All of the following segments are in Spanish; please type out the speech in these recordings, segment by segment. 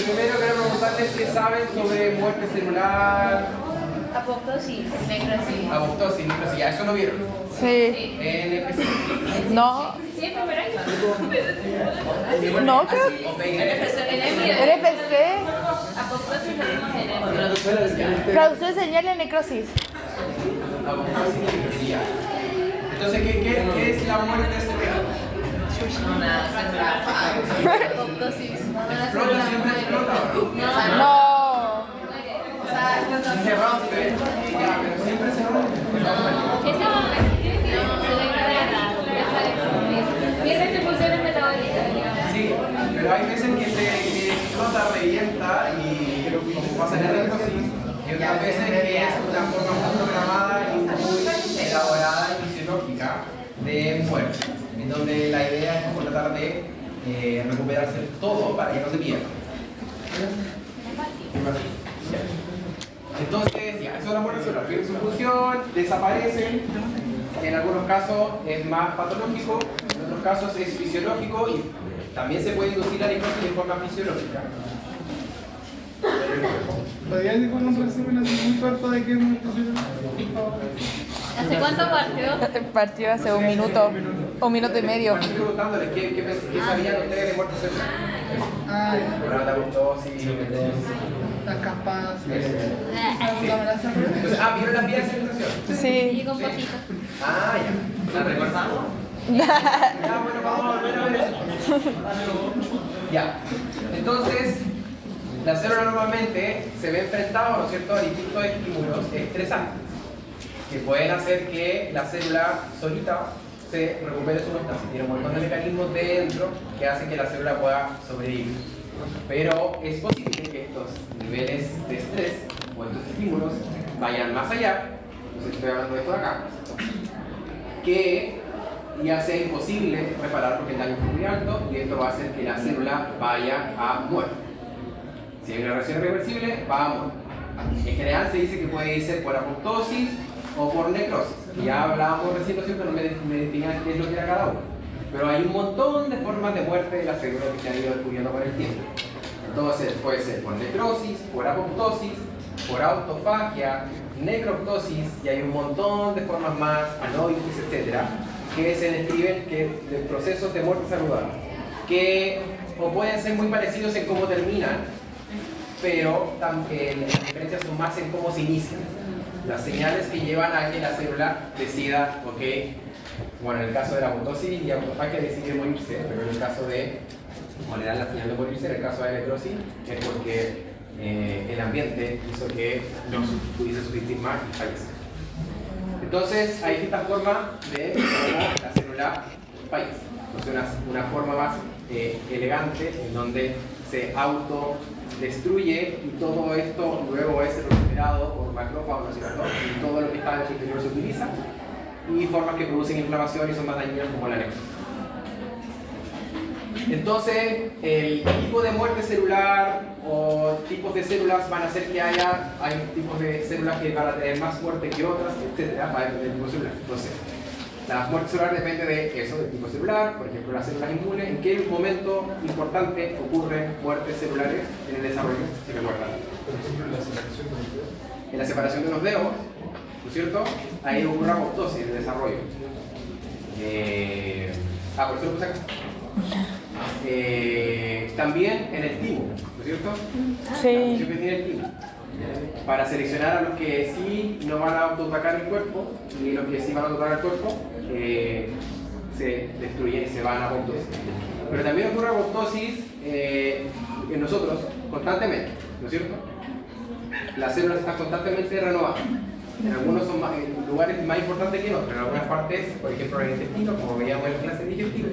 primero quiero preguntarles qué saben sobre muerte celular. Apoptosis, necrosis. Apoptosis, necrosis, ya eso lo vieron. Sí. NFC. No. Sí, primero año. No, creo. NFC. Apoptosis lo vimos en el. Traducción señal de necrosis. Apoptosis y necrosis, ya. Entonces, ¿qué es la muerte celular? Una célula. Apoptosis. ¿Explota? ¿Siempre explota? No. Se rompe, ya, pero siempre se rompe. Esa va a pierde sus funciones metabólicas. Sí, pero hay veces que se explota, revienta y como pasa en la necrosis, y otras veces que es una forma muy programada y muy elaborada y fisiológica de muerte, en donde la idea es como tratar de recuperarse todo para que no se pierda. Entonces, ya, eso es la muerte celular. Pierde su función, desaparecen. En algunos casos es más patológico, en otros casos es fisiológico y también se puede inducir la necrosis de forma fisiológica. ¿Podría decir con un resumen así muy corto de qué es muerte celular? ¿Hace cuánto partió? Partió hace un minuto y medio. Estoy preguntándoles qué sabían ustedes de muerte celular. Ah, Bueno, la apoptosis, las capas. Entonces, ¿vieron las vías de señalización? Y Sí. con poquito. Ah, ya. ¿La recordamos? Ya, bueno, vamos a volver a ver eso. Ya. Entonces, la célula normalmente se ve enfrentada, ¿no es cierto?, a distintos estímulos estresantes que pueden hacer que la célula solita se recupere su homeostasis. Tiene un montón de mecanismos dentro que hacen que la célula pueda sobrevivir. Pero es posible que estos niveles de estrés o estos estímulos vayan más allá. Entonces estoy hablando de esto de acá, que ya sea imposible reparar porque el daño es muy alto y esto va a hacer que la célula vaya a muerte. Si hay una reacción irreversible, va a morir. En general se dice que puede ser por apoptosis o por necrosis. Ya hablábamos recién, ¿no es cierto? No me definían qué es lo que era cada uno. Pero hay un montón de formas de muerte de la célula que se han ido descubriendo con el tiempo. Entonces puede ser por necrosis, por apoptosis, por autofagia, necroptosis, y hay un montón de formas más, anoides, etcétera, que se describen de procesos de muerte saludable, que o pueden ser muy parecidos en cómo terminan, pero también las diferencias son más en cómo se inician. Las señales que llevan a que la célula decida, ok, bueno, en el caso de la apoptosis y autofagia decide morirse, pero en el caso de, bueno, le dan la señal de morirse, en el caso de la necrosis es porque el ambiente hizo que no pudiese subsistir más y fallece. Entonces, hay distintas formas de cómo la célula fallece. Entonces, una forma más elegante en donde se autodestruye y todo esto luego es recuperado por macrófagos, ¿cierto? Y todo lo que está en su interior se utiliza. Y formas que producen inflamación y son más dañinas como la necrosis. Entonces, el tipo de muerte celular o tipos de células van a hacer que hay tipos de células que van a tener más muerte que otras, etc. Va a depender del tipo celular. Entonces, la muerte celular depende de eso, del tipo celular. Por ejemplo, las células inmunes. ¿En qué momento importante ocurren muertes celulares en el desarrollo? ¿Se recuerdan? Por ejemplo, la separación de los dedos. En la separación de los dedos, ¿no es cierto? Ahí ocurre apoptosis en el desarrollo. Por eso lo puse acá. También en el timo, ¿no es cierto? Sí. Siempre tiene el timo. Para seleccionar a los que sí no van a autoatacar el cuerpo y los que sí van a autoatacar el cuerpo se destruyen y se van a apoptosis. Pero también ocurre apoptosis en nosotros constantemente, ¿no es cierto? Las células están constantemente renovadas. En algunos son en lugares más importantes que en otros. En algunas partes, por ejemplo en el intestino, como veíamos en la clase digestiva,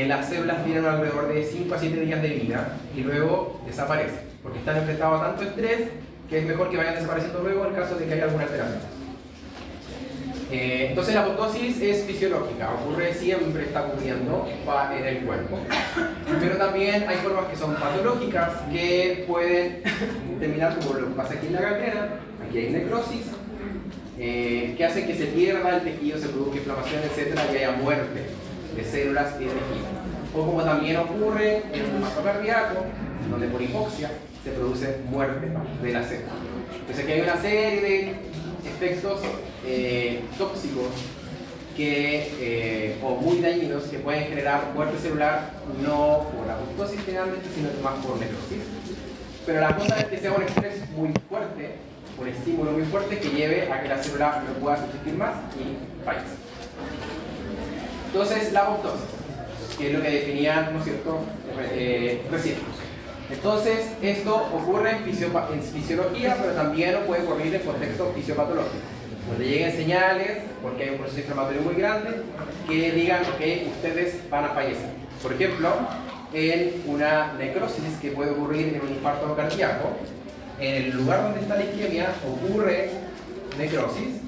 las células tienen alrededor de 5 a 7 días de vida y luego desaparecen, porque están enfrentados a tanto estrés que es mejor que vayan desapareciendo luego en caso de que haya alguna alteración. Entonces la apoptosis es fisiológica, ocurre siempre, está ocurriendo en el cuerpo. Pero también hay formas que son patológicas que pueden terminar como lo que pasa aquí en la cadera. Aquí hay necrosis, que hace que se pierda el tejido, se produzca inflamación, etc. y haya muerte de células y de tejido. O como también ocurre en el maso cardíaco, donde por hipoxia se produce muerte de la célula. Entonces aquí hay una serie de efectos tóxicos o muy dañinos que pueden generar muerte celular, no por apoptosis generalmente, sino más por necrosis. Pero la cosa es que sea un estrés muy fuerte, un estímulo muy fuerte que lleve a que la célula no pueda subsistir más y fallece. Entonces, la apoptosis, que es lo que definían, ¿no es cierto?, recién. Entonces, esto ocurre en fisiología, pero también puede ocurrir en contexto fisiopatológico, donde lleguen señales, porque hay un proceso inflamatorio muy grande, que digan, ok, ustedes van a fallecer. Por ejemplo, en una necrosis que puede ocurrir en un infarto cardíaco, en el lugar donde está la isquemia ocurre necrosis,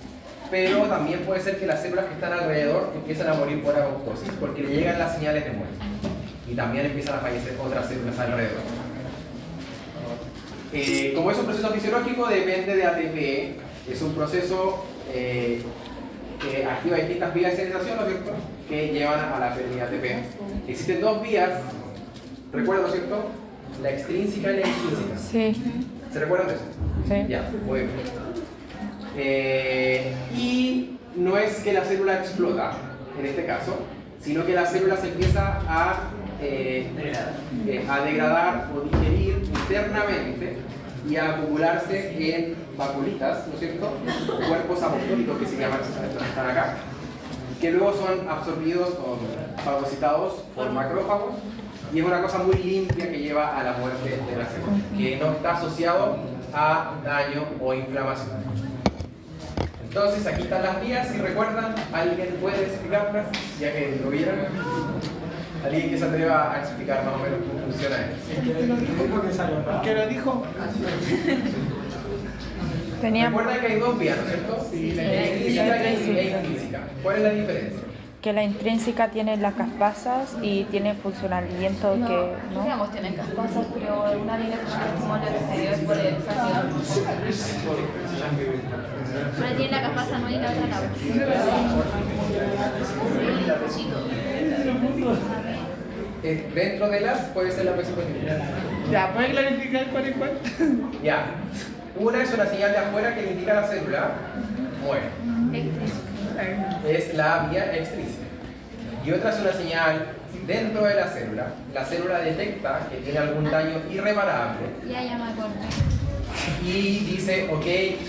pero también puede ser que las células que están alrededor empiezan a morir por apoptosis, porque le llegan las señales de muerte. Y también empiezan a fallecer otras células alrededor. Como es un proceso fisiológico, depende de ATP. Es un proceso que activa distintas vías de señalización, ¿no es cierto?, que llevan a la pérdida de ATP. Existen dos vías, ¿recuerdan, ¿no es cierto? La extrínseca y la intrínseca. Sí. ¿Se recuerdan de eso? Sí. Ya, muy bien. Y no es que la célula explota, en este caso, sino que la célula se empieza a degradar o digerir internamente y a acumularse en vaculitas, ¿no es cierto? O cuerpos apoptóticos que se llaman, están acá, que luego son absorbidos o fagocitados por macrófagos, y es una cosa muy limpia que lleva a la muerte de la célula, que no está asociado a daño o inflamación. Entonces aquí están las vías, si recuerdan, ¿alguien puede explicarlas? Ya que lo vieron. ¿Alguien que se atreva a explicar más o menos cómo funciona esto? ¿Qué lo dijo? Recuerden que hay dos vías, ¿no es cierto? Sí, la Extrínseca e intrínseca. ¿Cuál es la diferencia? Que la intrínseca tiene las caspasas y tiene funcionamiento que No, no. digamos, tienen caspasas, pero alguna viene como el exterior por el fascio. Una tiene la caspasa no y la otra la. Dentro de las puede ser la vesiculita. Ya, ¿puede clarificar cuál es cuál? Ya. Una es una señal de afuera que le indica a la célula muere. Es la vía extrínseca. Y otra es una señal dentro de la célula. La célula detecta que tiene algún daño irreparable Ya me acordé. y dice, ok,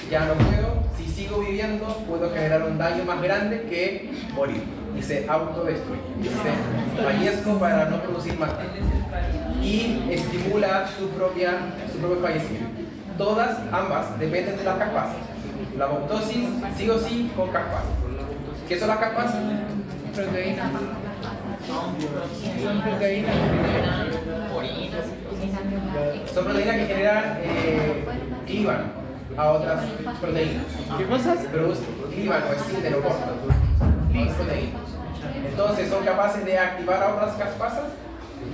ya no puedo, si sigo viviendo puedo generar un daño más grande que morir. Y se autodestruye. Dice, fallezco para no producir más daño. Y estimula su propio fallecimiento. Todas, ambas, dependen de las caspasas. La apoptosis, sí o sí, con caspasas. ¿Qué son las caspasas? Proteínas. Son proteínas. Son proteínas que generan, clivan a otras proteínas. ¿Qué cosas? Clivan o extienden o cortan a otras proteínas. Entonces son capaces de activar a otras caspasas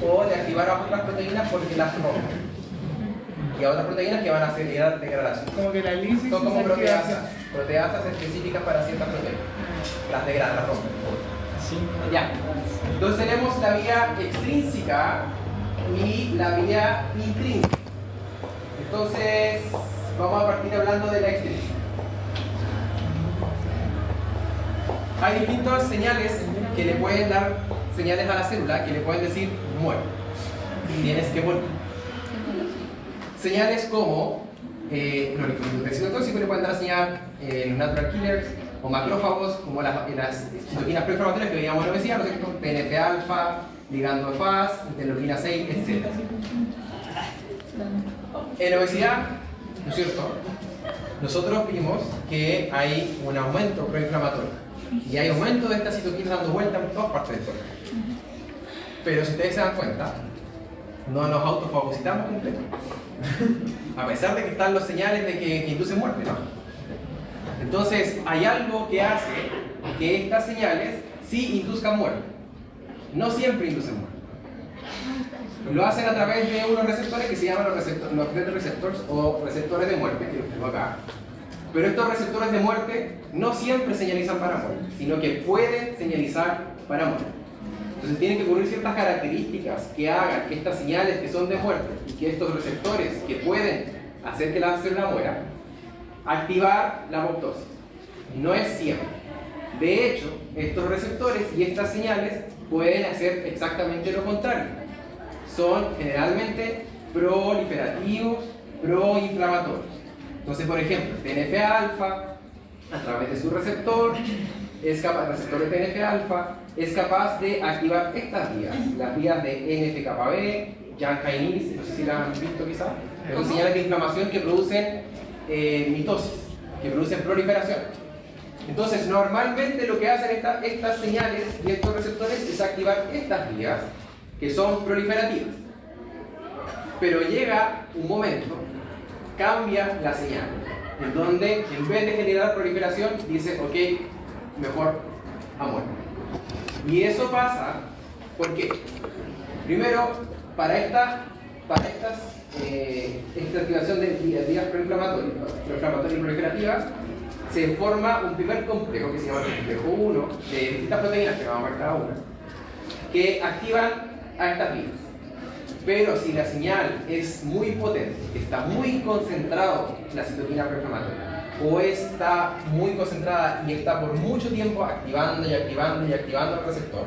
o de activar a otras proteínas porque las rompen. Y a otras proteínas que van a hacer degradación. Como que la lisis. Son como proteasas específicas para ciertas proteínas. Las degradan, las rompen. Ya. Entonces tenemos la vía extrínseca y la vía intrínseca. Entonces vamos a partir hablando de la extrínseca. Hay distintas señales que le pueden dar señales a la célula que le pueden decir muere. Tienes que morir. Señales como entonces le pueden dar señal natural killers o macrófagos como las citoquinas preinflamatorias que veíamos en la obesidad, ¿no es cierto? TNF-alfa, ligando FAS, interleuquina 6, etc. En la obesidad, ¿no es cierto?, nosotros vimos que hay un aumento proinflamatorio y hay aumento de estas citoquinas dando vuelta en todas partes del cuerpo. Pero si ustedes se dan cuenta, no nos autofagocitamos completo. A pesar de que están los señales de que inducen muerte, ¿no? Entonces, hay algo que hace que estas señales sí induzcan muerte. No siempre inducen muerte. Lo hacen a través de unos receptores que se llaman los death receptors o receptores de muerte, que los tengo acá. Pero estos receptores de muerte no siempre señalizan para muerte, sino que pueden señalizar para muerte. Entonces tienen que ocurrir ciertas características que hagan que estas señales que son de muerte y que estos receptores que pueden hacer que la célula muera, activar la apoptosis. No es siempre. De hecho, estos receptores y estas señales pueden hacer exactamente lo contrario. Son generalmente proliferativos, proinflamatorios. Entonces, por ejemplo, TNF-alfa, a través de su receptor, el receptor de TNF-alfa es capaz de activar estas vías, las vías de NF-κB, Jank-kinase, no sé si las han visto quizás, son señales de inflamación que producen mitosis, que producen proliferación. Entonces, normalmente lo que hacen estas señales y estos receptores es activar estas vías que son proliferativas. Pero llega un momento, cambia la señal, en donde en vez de generar proliferación, dice, ok, mejor a muerte. Y eso pasa, ¿por qué? Primero, para esta activación de vías proinflamatorias y proliferativas, se forma un primer complejo que se llama el complejo 1, de distintas proteínas que vamos a ver cada una, que activan a estas vías. Pero si la señal es muy potente, está muy concentrado la citoquina proinflamatoria, o está muy concentrada y está por mucho tiempo activando y activando y activando el receptor,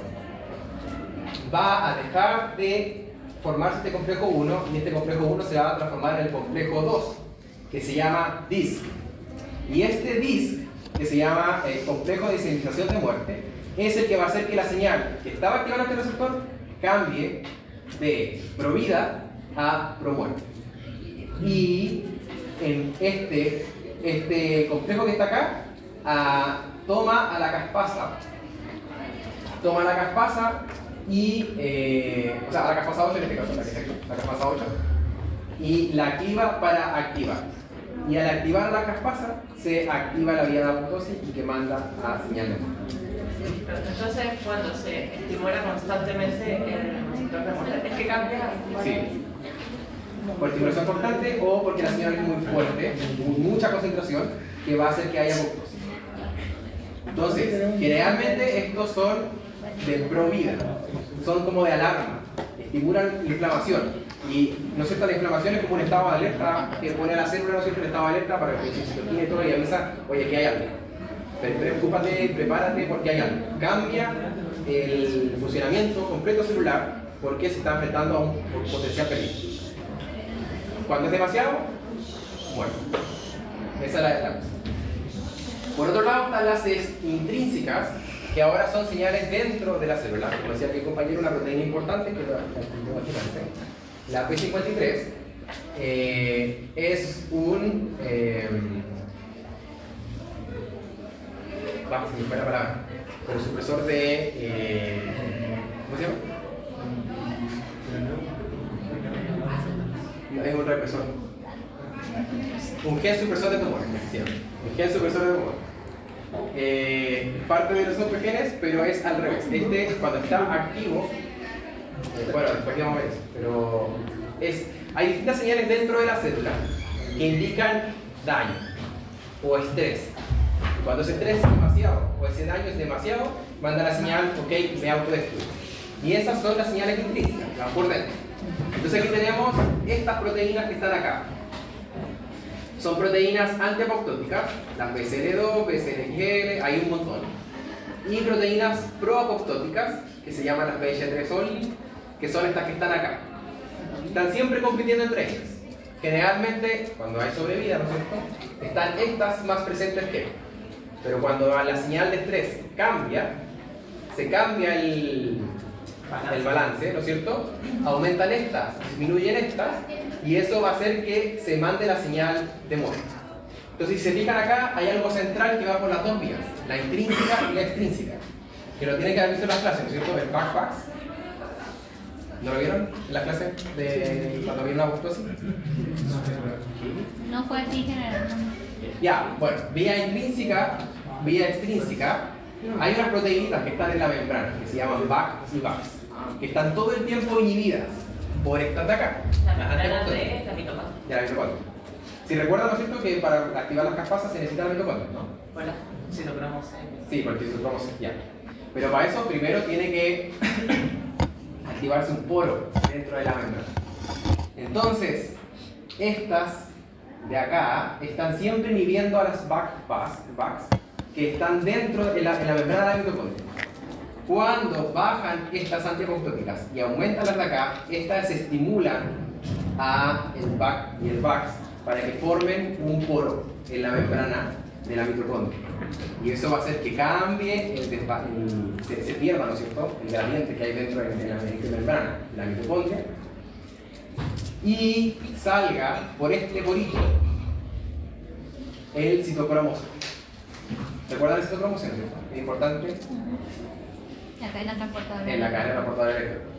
va a dejar de formarse este complejo 1 y este complejo 1 se va a transformar en el complejo 2, que se llama DISC. Y este DISC, que se llama complejo de señalización de muerte, es el que va a hacer que la señal que estaba activando este receptor cambie de provida a promuerte. Y en este complejo que está acá toma a la caspasa y o sea, a la caspasa 8 en este caso, la caspasa 8, y la activa para activar. Y al activar la caspasa se activa la vía de apoptosis y que manda a señal de muerte. Entonces, cuando se estimula constantemente el receptor de muerte, ¿es que cambia? Sí. Por estimulación constante o porque la señal es muy fuerte, mucha concentración, que va a hacer que haya apoptosis. Entonces, generalmente estos son de provida, son como de alarma, estimulan la inflamación. Y no es cierto, la inflamación es como un estado de alerta que pone a la célula, no es cierto, en estado de alerta para que se citoquina y todo y avisa, oye, que hay algo. Preocúpate, prepárate porque hay algo. Cambia el funcionamiento completo celular porque se está enfrentando a un potencial peligro. Cuando es demasiado, bueno, esa es la cosa. Por otro lado están las intrínsecas, que ahora son señales dentro de la célula. Como decía mi compañero, una proteína importante que la P53 es un se me fue la palabra, pero supresor de ¿cómo se llama? No, es un represor, un gen supresor de tumor, un gen supresor de tumor. Parte de los otros genes, pero es al revés. Cuando está activo, bueno, después vamos a ver eso, pero hay distintas señales dentro de la célula que indican daño o estrés. Cuando ese estrés es demasiado o ese daño es demasiado, manda la señal, ok, me autodestruyo. Y esas son las señales intrínsecas, las por dentro. Entonces aquí tenemos estas proteínas que están acá. Son proteínas antiapoptóticas, las BCL2, BCLXL, hay un montón. Y proteínas proapoptóticas, que se llaman las BH3OL, que son estas que están acá. Están siempre compitiendo entre ellas. Generalmente, cuando hay sobrevida, ¿no es cierto?, están estas más presentes que. Pero cuando la señal de estrés cambia, se cambia el balance, ¿no es cierto?, aumentan estas, disminuyen estas, y eso va a hacer que se mande la señal de muerte. Entonces, si se fijan acá, hay algo central que va por las dos vías, la intrínseca y la extrínseca, que lo tienen que haber visto en las clases, ¿no es cierto?, el backpacks. ¿No lo vieron en las clases de cuando vieron la apoptosis? No fue así generalmente. Ya, bueno, vía intrínseca, vía extrínseca, hay unas proteínitas que están en la membrana, que se llaman BAC y VACs, que están todo el tiempo inhibidas por estas de acá. La membrana de la mitocondria. Ya, la mitocondria. Si recuerdan, ¿no es cierto?, que para activar las caspasas se necesita la mitocondria, ¿no? Bueno, citocromo C. Sí, porque citocromo C, ya. Pero para eso primero tiene que activarse un poro dentro de la membrana. Entonces, estas de acá están siempre inhibiendo a las bacs que están dentro de la membrana de la mitocondria. Cuando bajan estas antiapoptóticas y aumentan las de acá, estas estimulan a el BAC y el VAX para que formen un poro en la membrana de la mitocondria. Y eso va a hacer que cambie, se pierda, ¿no es cierto?, el gradiente que hay dentro de la membrana de la mitocondria y salga por este porito el citocromo C. ¿Recuerdan el citocromo C? Es importante. La cadena transportadora. En la cadena transportadora de electrones.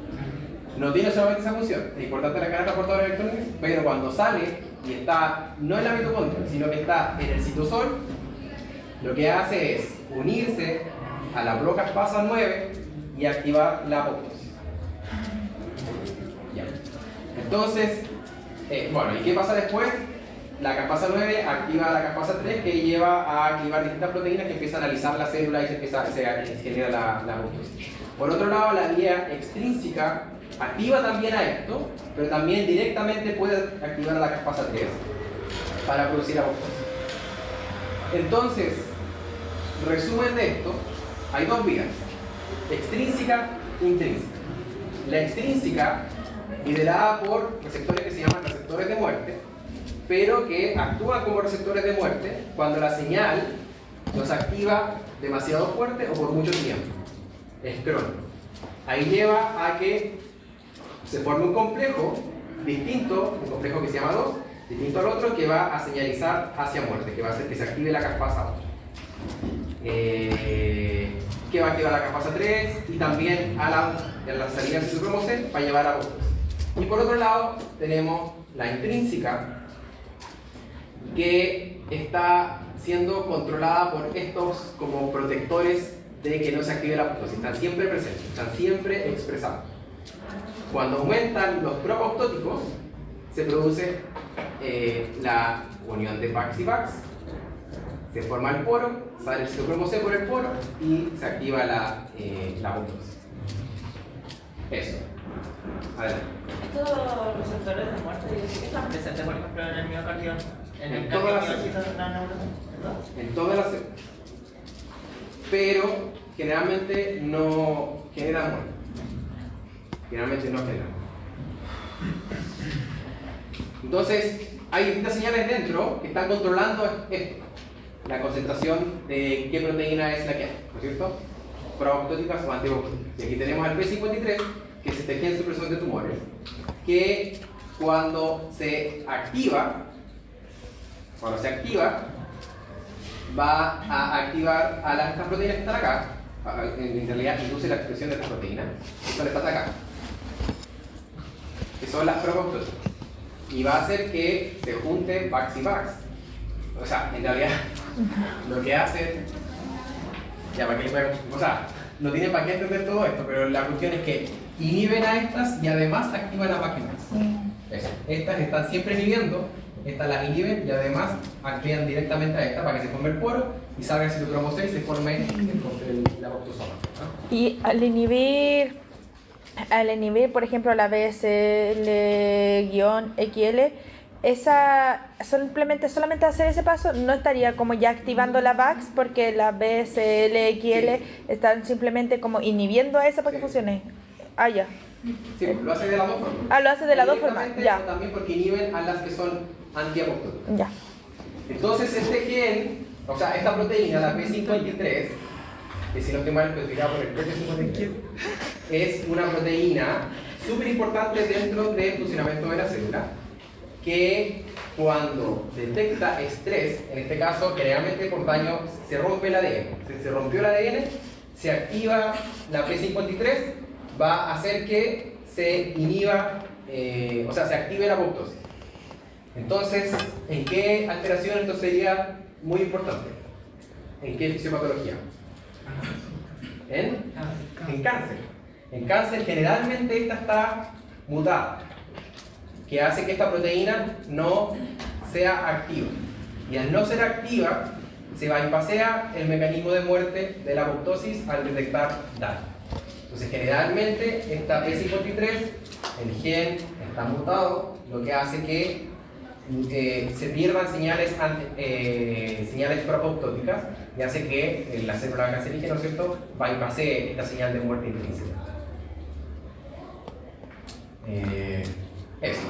No tiene solamente esa función, es importante la cadena transportadora de electrones, pero cuando sale y está no en la mitocondria, sino que está en el citosol, lo que hace es unirse a la procaspasa 9 y activar la apoptosis. Ya. Entonces, bueno, ¿y qué pasa después? La caspasa 9 activa la caspasa 3 que lleva a activar distintas proteínas que empiezan a alisar la célula y se genera la apoptosis. Por otro lado, la vía extrínseca activa también a esto, pero también directamente puede activar a la caspasa 3 para producir apoptosis. Entonces, resumen de esto, hay dos vías, extrínseca e intrínseca. La extrínseca, liderada por receptores que se llaman receptores de muerte, pero que actúan como receptores de muerte cuando la señal los activa demasiado fuerte o por mucho tiempo. Es crónico. Ahí lleva a que se forme un complejo distinto, un complejo que se llama 2, distinto al otro, que va a señalizar hacia muerte, que va a hacer que se active la caspasa 8. Que va a activar la caspasa 3 y también a la salida del citocromo C va a llevar a apoptosis. Y por otro lado tenemos la intrínseca, que está siendo controlada por estos como protectores de que no se active la apoptosis. Están siempre presentes, están siempre expresados. Cuando aumentan los proapoptóticos, se produce la unión de VAX y VAX, se forma el poro, sale el citocromo C por el poro y se activa la apoptosis. Eso. Adelante. Estos receptores de muerte, yo sé que están presentes, por ejemplo, en el miocardio, En todas las células. En todas las células. Pero generalmente no genera muerte. Generalmente no genera. Entonces, hay distintas señales dentro que están controlando esto. La concentración de qué proteína es la que hay, ¿no es cierto? Proapoptóticas o antiapoptóticas. Y aquí tenemos al P53, que es este gen supresor de tumores, que cuando se activa, va a activar a estas proteínas que están acá. En realidad induce la expresión de estas proteínas, que son estas de acá, que son las proapoptóticas, y va a hacer que se junten VAX y VAX. O sea, en realidad lo que hace, ya para que o sea, no tiene para qué entender todo esto, pero la cuestión es que inhiben a estas y además activan a VAX y VAX. Eso. Estas están siempre inhibiendo, estas las inhiben y además activan directamente a esta para que se forme el poro y salga el citocromo C y se forme la apoptosoma, ¿no? Y al inhibir, por ejemplo, la BSL-XL, esa solamente hacer ese paso no estaría como ya activando la VAX, porque la BSL-XL están simplemente como inhibiendo a esa para que funcione. Ah, ya. Sí, lo hace de las dos formas. Ah, lo hace de las dos formas, ya. O también porque inhiben a las que son antiapoptóticas. Ya. Entonces este gen, o sea, esta proteína, la P53, que si no estoy mal especificada por el P53, es una proteína súper importante dentro del funcionamiento de la célula, que cuando detecta estrés, en este caso generalmente por daño, se rompe el ADN. Se rompió el ADN, se activa la P53, va a hacer que se inhiba, o sea, se active la apoptosis. Entonces, ¿en qué alteración esto sería muy importante? ¿En qué fisiopatología? En cáncer. En cáncer generalmente esta está mutada, que hace que esta proteína no sea activa. Y al no ser activa, se bypassea el mecanismo de muerte de la apoptosis al detectar daño. Entonces, generalmente, esta P53, el gen está mutado, lo que hace que se pierdan señales proapoptóticas y hace que la célula cancerígena, ¿no es cierto?, bypassee esta señal de muerte intrínseca. Eso.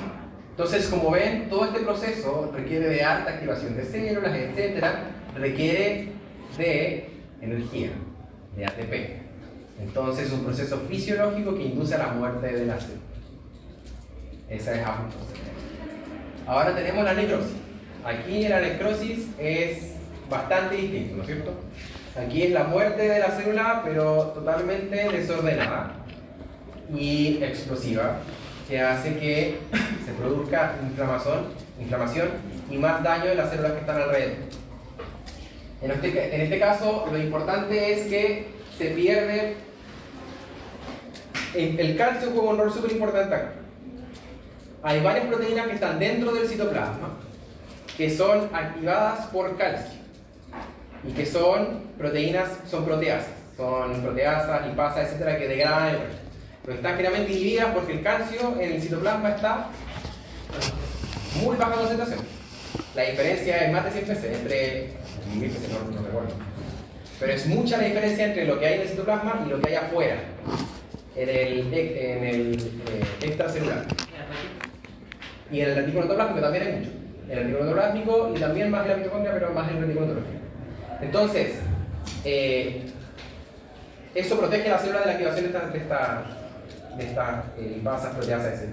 Entonces, como ven, todo este proceso requiere de alta activación de células, etc. Requiere de energía, de ATP. Entonces, es un proceso fisiológico que induce a la muerte de la célula. Esa es apoptosis. Ahora tenemos la necrosis. Aquí la necrosis es bastante distinto, ¿no es cierto? Aquí es la muerte de la célula, pero totalmente desordenada y explosiva, que hace que se produzca inflamación y más daño en las células que están alrededor. En este caso, lo importante es que se pierde. El calcio juega un rol súper importante acá. Hay varias proteínas que están dentro del citoplasma que son activadas por calcio y que son proteasas, lipasas, etcétera, que degradan el calcio. Pero están generalmente inhibidas porque el calcio en el citoplasma está muy baja concentración. La diferencia es más de 100 veces entre, no recuerdo, pero es mucha la diferencia entre lo que hay en el citoplasma y lo que hay afuera, en el extracelular. Y en el retículo endoplásmico también hay mucho. En el retículo endoplásmico y también más en la mitocondria, pero más en el retículo endoplásmico. Entonces, eso protege la célula de la activación de estas lipasas, proteasas, etc.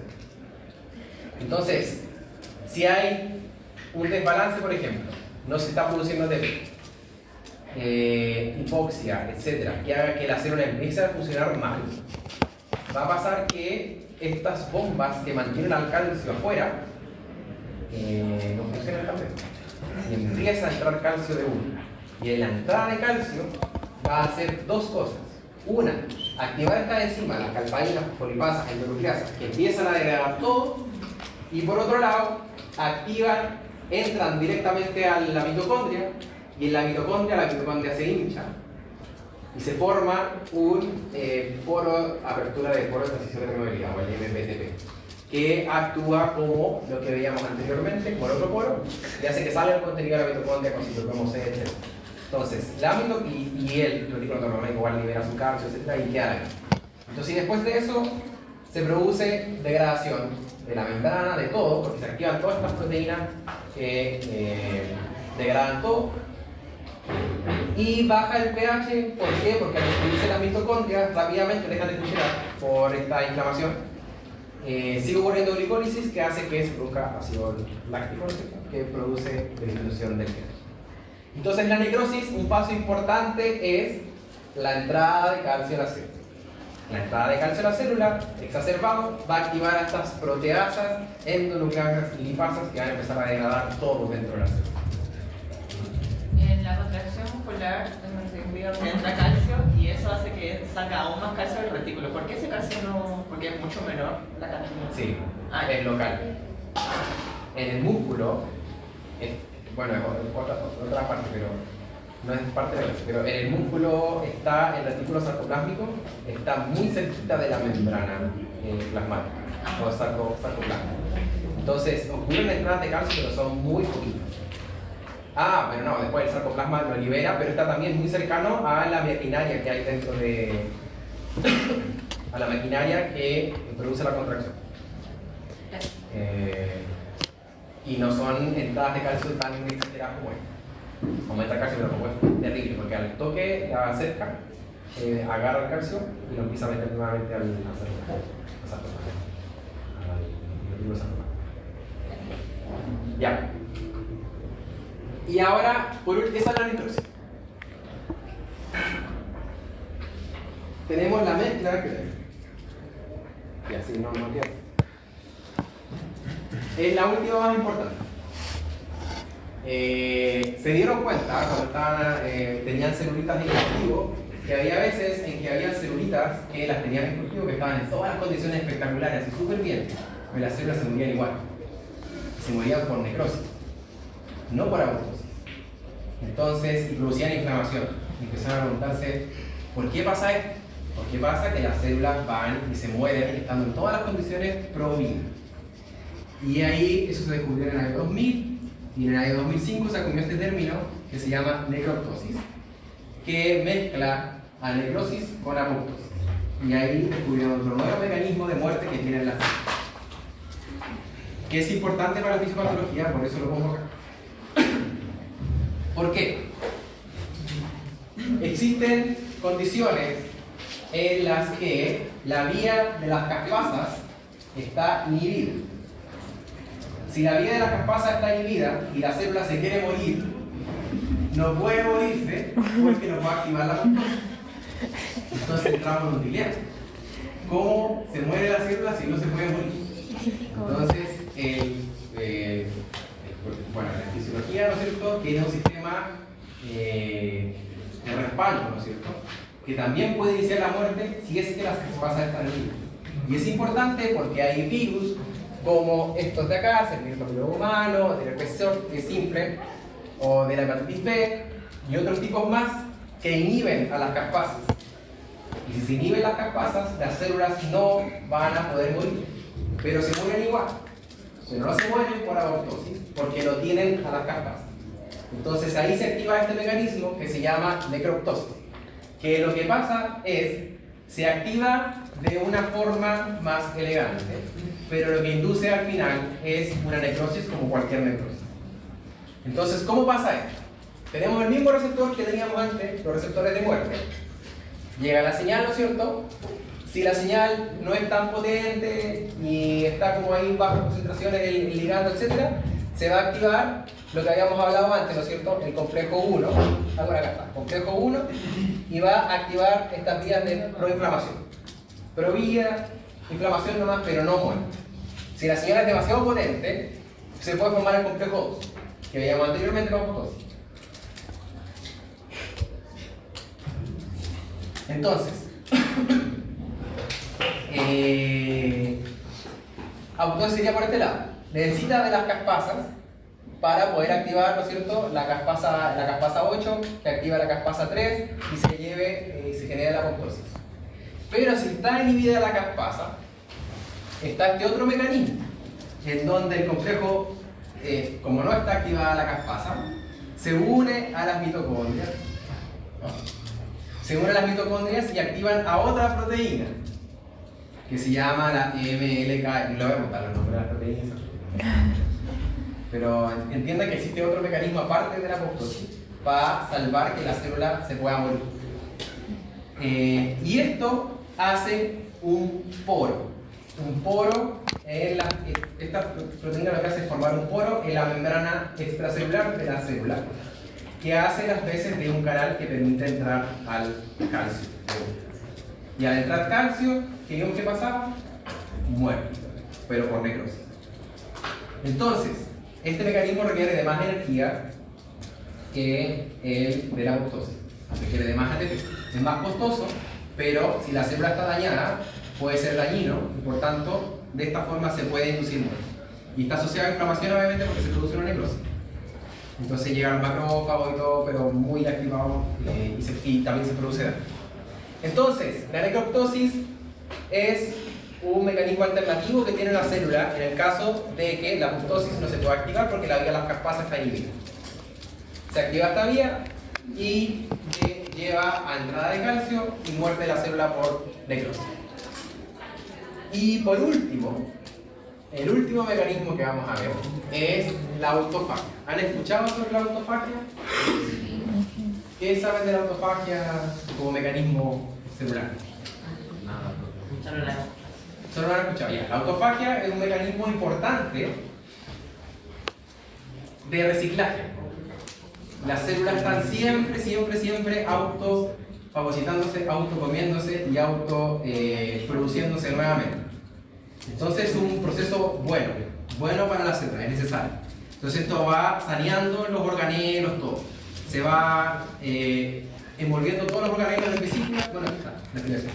Entonces, si hay un desbalance, por ejemplo, no se está produciendo ATP, hipoxia, etc., que haga que la célula empiece a funcionar mal, va a pasar que estas bombas que mantienen al calcio afuera no funcionan también. Y empieza a entrar calcio de uno. Y en la entrada de calcio va a hacer dos cosas. Una, activar esta enzima, las calpaínas, fosfolipasas, endonucleasas, que empiezan a degradar todo. Y por otro lado, entran directamente a la mitocondria. Y en la mitocondria se hincha. Y se forma un apertura de poro de transición de permeabilidad, o el MPTP, que actúa como lo que veíamos anteriormente, por otro poro, y hace que salga el contenido de la mitocondria con citocromo C, etc. Entonces, y el retículo endoplasmático igual libera su calcio, etc., y queda ahí. Entonces, y después de eso, se produce degradación de la membrana, de todo, porque se activan todas estas proteínas que degradan todo. Y baja el pH, ¿por qué? Porque al destruirse las mitocondrias rápidamente dejan de funcionar por esta inflamación. Sigue ocurriendo glicólisis que hace que se produzca ácido láctico, que produce la disminución del pH. Entonces, en la necrosis, un paso importante es la entrada de calcio a la célula. La entrada de calcio a la célula, exacerbado, va a activar a estas proteasas, endonucleasas y lipasas que van a empezar a degradar todo dentro de la célula. En la contracción muscular entra calcio y eso hace que salga aún más calcio del retículo. ¿Por qué ese calcio no? Porque es mucho menor la cantidad. Sí, es local. En el músculo, bueno, es otra parte, pero no es parte de eso. Pero en el músculo está el retículo sarcoplásmico, está muy cerquita de la membrana plasmática, o sarcoplasma. Entonces, ocurren entradas de calcio, pero son muy poquitas. Pero no, después el sarcoplasma lo libera, pero está también muy cercano a la maquinaria que hay dentro de... a la maquinaria que produce la contracción. Y no son entradas de calcio tan exageradas como esta. Aumenta el calcio, pero como es terrible, porque al toque la acerca, agarra el calcio y lo empieza a meter nuevamente al sarcoplasma. Ya. Y ahora, por último, esa es la necrosis. Tenemos la mezcla, y así no queda. Es la última más importante. Se dieron cuenta cuando tenían celulitas en cultivo que había veces en que había celulitas que las tenían en cultivo que estaban en todas las condiciones espectaculares y súper bien, pero las células se morían igual. Se morían por necrosis, no por apoptosis. Entonces, y producían inflamación. Y empezaron a preguntarse, ¿por qué pasa esto? ¿Por qué pasa que las células van y se mueren estando en todas las condiciones pro vida? Y ahí eso se descubrió en el año 2000 y en el año 2005 se acuñó este término que se llama necroptosis, que mezcla a necrosis con apoptosis. Y ahí descubrieron otro nuevo mecanismo de muerte que tienen las células, que es importante para la fisiopatología, por eso lo pongo acá. ¿Por qué? Existen condiciones en las que la vía de las caspasas está inhibida. Si la vía de las caspasas está inhibida y la célula se quiere morir, no puede morirse porque no puede activar la apoptosis. Entonces entramos en un dilema. ¿Cómo se muere la célula si no se puede morir? Entonces, bueno, la fisiología, ¿no es cierto?, tiene un sistema de respaldo, ¿no es cierto?, que también puede iniciar la muerte si es que las caspasas están libres. Y es importante porque hay virus como estos de acá, el virus humano, del herpes simple o de la hepatitis B y otros tipos más que inhiben a las caspasas. Y si se inhiben las caspasas, las células no van a poder morir, pero se mueren igual. Pero no se mueren por apoptosis porque lo tienen a las caspasas. Entonces ahí se activa este mecanismo que se llama necroptosis, que lo que pasa es, se activa de una forma más elegante, pero lo que induce al final es una necrosis como cualquier necrosis. Entonces, ¿cómo pasa esto? Tenemos el mismo receptor que teníamos antes, los receptores de muerte. Llega la señal, ¿no es cierto? Si la señal no es tan potente y está como ahí bajo concentraciones el ligando, etc., se va a activar lo que habíamos hablado antes, ¿no es cierto? El complejo 1, acá está, complejo 1, y va a activar estas vías de proinflamación. Provía, inflamación nomás, pero no muerte. Si la señal es demasiado potente, se puede formar el complejo 2, que veíamos anteriormente como apoptosis. Entonces, apoptosis sería por este lado. Necesita de las caspasas para poder activar, ¿no es cierto?, la caspasa 8, que activa la caspasa 3 y se lleve y se genera la apoptosis. Pero si está inhibida la caspasa, está este otro mecanismo, en donde el complejo, como no está activada la caspasa, se une a las mitocondrias. Se unen a las mitocondrias y activan a otra proteína, que se llama la MLK. No voy a contar los nombres de las proteínas, pero entiendan que existe otro mecanismo aparte de la apoptosis para salvar que la célula se pueda morir. Y esto hace un poro. Un poro, esta proteína lo que hace es formar un poro en la membrana extracelular de la célula, que hace las veces de un canal que permite entrar al calcio. Y al entrar calcio, ¿qué vimos que pasaba? Muere, pero por necrosis. Entonces, este mecanismo requiere de más energía que el de la apoptosis. Requiere de más ATP. Es más costoso, pero si la célula está dañada, puede ser dañino y por tanto, de esta forma se puede inducir muerte. Y está asociado a inflamación, obviamente, porque se produce una necrosis. Entonces llega al macrófago y todo, pero muy activado y también se produce daño. Entonces, la necroptosis es un mecanismo alternativo que tiene la célula en el caso de que la apoptosis no se pueda activar porque la vía de las caspasas está inhibida. Se activa esta vía y lleva a entrada de calcio y muerte de la célula por necrosis. Y por último, el último mecanismo que vamos a ver es la autofagia. ¿Han escuchado sobre la autofagia? ¿Qué saben de la autofagia como mecanismo celular? Solo lo han escuchado. La autofagia es un mecanismo importante de reciclaje. Las células están siempre autofagocitándose, autocomiéndose y autoproduciéndose nuevamente. Entonces es un proceso bueno para la célula, es necesario. Entonces esto va saneando los organelos, todo. Se va envolviendo todos los organelos en vesícula. Bueno, aquí está, la explicación.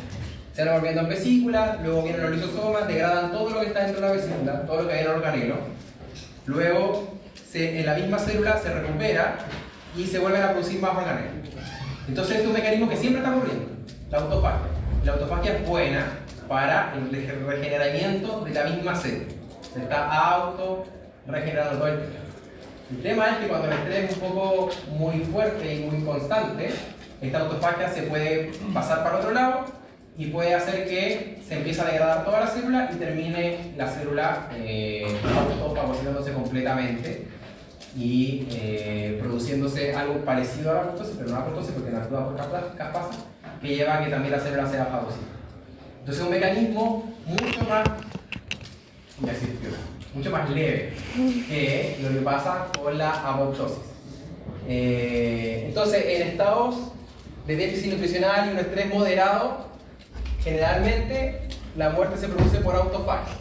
Se van envolviendo en vesícula, luego vienen los lisosomas, degradan todo lo que está dentro de la vesícula, todo lo que hay en el organelo. Luego, en la misma célula se recupera y se vuelven a producir más organelos. Entonces este es un mecanismo que siempre está ocurriendo, la autofagia. La autofagia es buena para el regeneramiento de la misma célula. Se está auto-regenerando todo el tiempo. El tema es que cuando el estrés es un poco muy fuerte y muy constante, esta autofagia se puede pasar para otro lado y puede hacer que se empiece a degradar toda la célula y termine la célula autofagocitándose completamente y produciéndose algo parecido a la apoptosis, pero no a la apoptosis porque no actúa por caspasa, que lleva a que también la célula sea fagocita. Entonces es un mecanismo mucho más leve que lo que pasa con la apoptosis. Entonces, en estados de déficit nutricional y un estrés moderado, generalmente la muerte se produce por autofagia.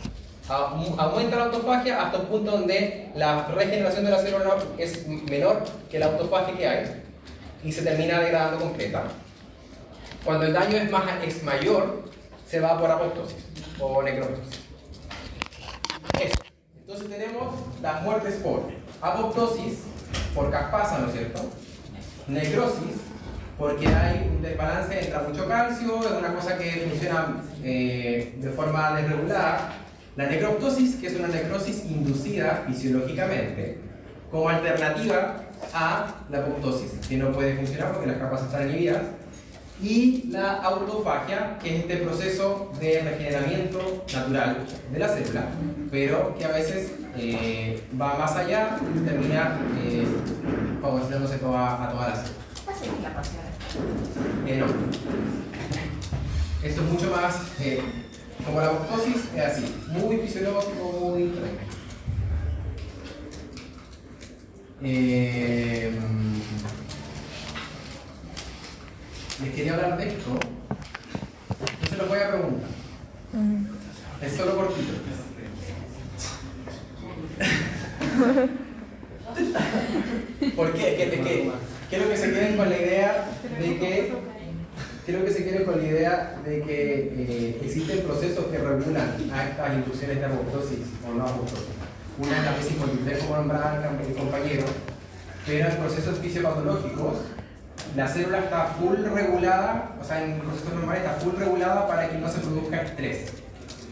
Aumenta la autofagia hasta un punto donde la regeneración de la célula es menor que la autofagia que hay y se termina degradando completa. Cuando el daño es mayor, se va por apoptosis o necroptosis. Eso. Entonces tenemos las muertes por apoptosis, por caspasa, ¿no es cierto? Necrosis, porque hay un desbalance, entra mucho calcio, es una cosa que funciona de forma desregulada. La necroptosis, que es una necrosis inducida fisiológicamente, como alternativa a la apoptosis, que no puede funcionar porque las capas están inhibidas. Y la autofagia, que es este proceso de regeneramiento natural de la célula, pero que a veces va más allá y termina fagocitándose a toda la célula. ¿Así es la pasión? No. Esto es mucho más, como la apoptosis, es así, muy fisiológico, muy tranquilo. Les quería hablar de esto, entonces los voy a preguntar. Es solo cortito. ¿Por qué? Quiero que se queden con la idea de que existen procesos que regulan a estas inducciones de apoptosis o no apoptosis. Una es la P53, como nombraba el compañero, pero en procesos fisiopatológicos la célula está full regulada, o sea, en procesos normales está full regulada para que no se produzca estrés.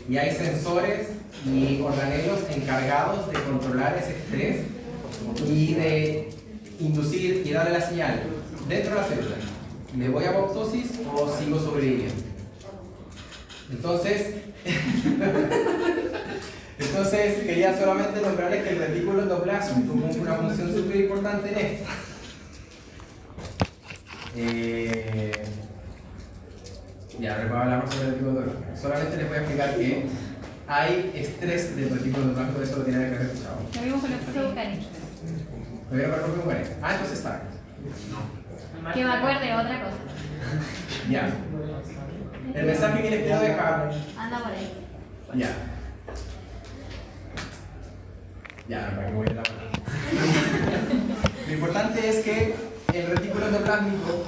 Y hay sensores y organelos encargados de controlar ese estrés y de inducir y darle la señal dentro de la célula. ¿Me voy a apoptosis o sigo sobreviviendo? Entonces quería solamente nombrarles que el retículo endoplasmático cumple una función súper importante en esto. Ya, ahora hablamos sobre el retículo endoplasmático. Solamente les voy a explicar que hay estrés del retículo endoplasmático, eso lo tienen que haber escuchado. Lo vimos con el profe Bucanich. ¿Lo vieron con el profe Bucanich? Ah, entonces saben. Que me acuerde otra cosa. Ya. El mensaje que les quiero dejar. Anda por ahí. Ya. Ya, para que voy a la Lo importante es que el retículo endoplasmático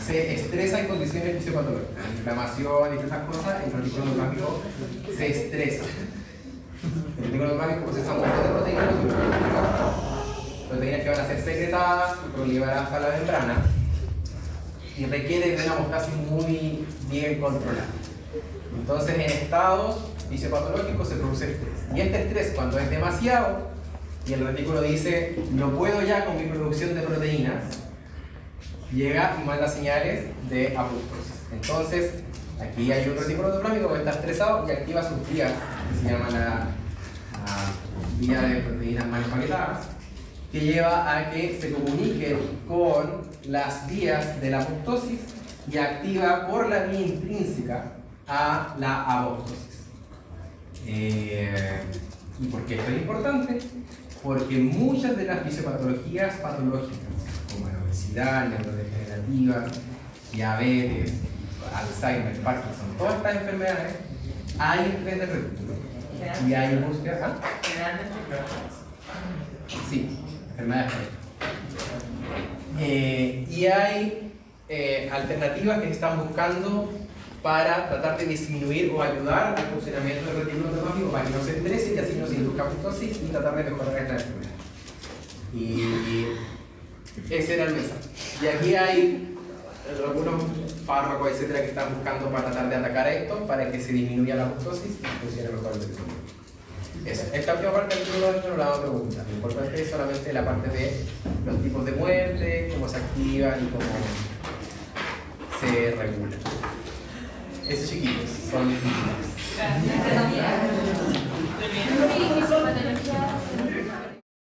se estresa en condiciones fisiopatológicas. Inflamación y todas esas cosas, el retículo endoplasmático se estresa. El retículo endoplasmático procesa un montón de proteínas que van a ser secretadas, proliferadas a la membrana y requiere de una homeostasis muy bien controlada. Entonces, en estados fisiopatológicos se produce estrés. Y este estrés, cuando es demasiado, y el retículo dice, no puedo ya con mi producción de proteínas, llega y manda señales de apoptosis. Entonces, aquí hay un retículo endoplasmático que está estresado y activa sus vías, que se llama la vía de proteínas mal empaquetadas, que lleva a que se comuniquen con las vías de la apoptosis y activa por la vía intrínseca a la apoptosis. ¿Y por qué esto es importante? Porque muchas de las fisiopatologías patológicas, como la obesidad, neurodegenerativa, diabetes, Alzheimer, Parkinson, todas estas enfermedades, hay estrés del retículo y hay búsqueda. Generalmente Sí, enfermedades. Y hay alternativas que se están buscando para tratar de disminuir o ayudar al funcionamiento del retículo endoplasmático para que no se estrese y así no se induzca apoptosis y tratar de mejorar esta enfermedad. Y Ese era el mensaje. Y aquí hay algunos fármacos, etcétera, que están buscando para tratar de atacar esto, para que se disminuya la apoptosis y funcione mejor el tratamiento. Eso. Esta última parte del libro no la hago pregunta. Lo importante es solamente la parte de los tipos de muerte, cómo se activan y cómo se regulan. Eso, chiquillos, son... Gracias.